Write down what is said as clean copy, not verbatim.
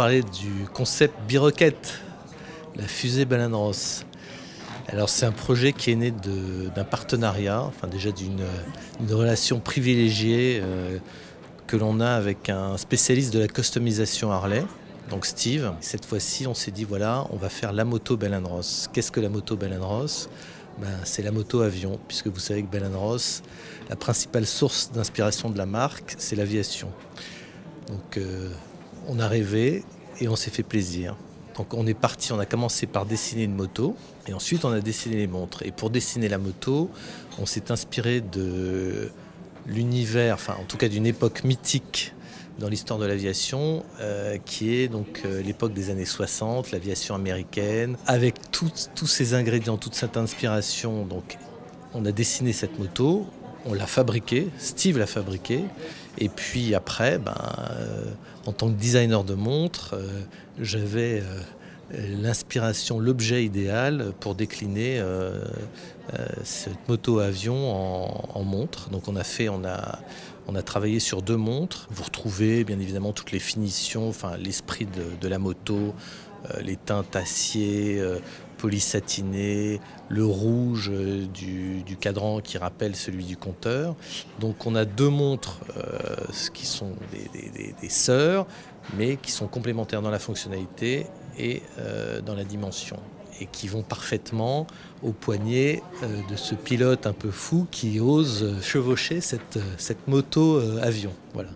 parler du concept Biroquette, la fusée Baleine Ross. Alors c'est un projet qui est né d'un partenariat, enfin déjà d'une relation privilégiée que l'on a avec un spécialiste de la customisation Harley, donc Steve. Cette fois-ci on s'est dit voilà, on va faire la moto Baleine Ross. Qu'est-ce que la moto Baleine Ross? C'est la moto avion, puisque vous savez que Baleine Ross, la principale source d'inspiration de la marque, c'est l'aviation. Donc on a rêvé et on s'est fait plaisir. Donc on est parti, on a commencé par dessiner une moto et ensuite on a dessiné les montres. Et pour dessiner la moto, on s'est inspiré de l'univers, enfin en tout cas d'une époque mythique dans l'histoire de l'aviation, qui est donc l'époque des années 60, l'aviation américaine, avec tous ces ingrédients, toute cette inspiration. Donc on a dessiné cette moto, on l'a fabriquée, Steve l'a fabriquée, et puis après, en tant que designer de montres, j'avais l'inspiration, l'objet idéal pour décliner cette moto-avion en montre. Donc on a travaillé sur 2 montres. Vous retrouvez bien évidemment toutes les finitions, enfin l'esprit de la moto, les teintes acier, polysatiné, le rouge du cadran qui rappelle celui du compteur. Donc on a 2 montres qui sont des sœurs, mais qui sont complémentaires dans la fonctionnalité et dans la dimension, et qui vont parfaitement au poignet de ce pilote un peu fou qui ose chevaucher cette moto avion. Voilà.